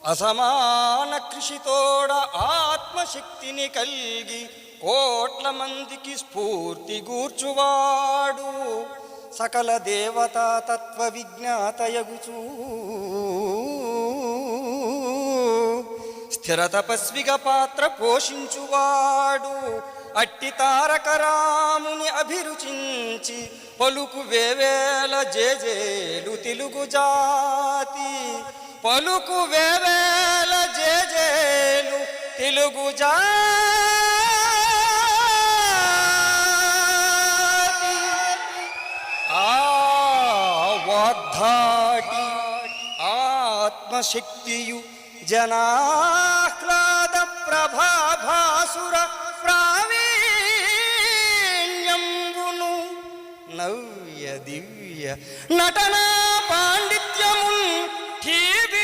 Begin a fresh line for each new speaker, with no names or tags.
అసమాన కృషితోడ ఆత్మశక్తిని కల్గి కోట్ల మందికి స్ఫూర్తి గూర్చువాడు సకల దేవతా తత్వ విజ్ఞాతయగుచూ స్థిర తపస్విగా పాత్ర పోషించువాడు అట్టి తారక రాముని అభిరుచించి పలుకు వేవేల జేజేలు తెలుగు జాతి పలుకు వేవేల జేజేలు తెలుగు జాతి ఆ వాగ్ధాటి ఆత్మశక్తియు జనాహ్లాద ప్రభాభాసుర ప్రావీణ్యంబును నవ్య దివ్య నటనా పాండిత్య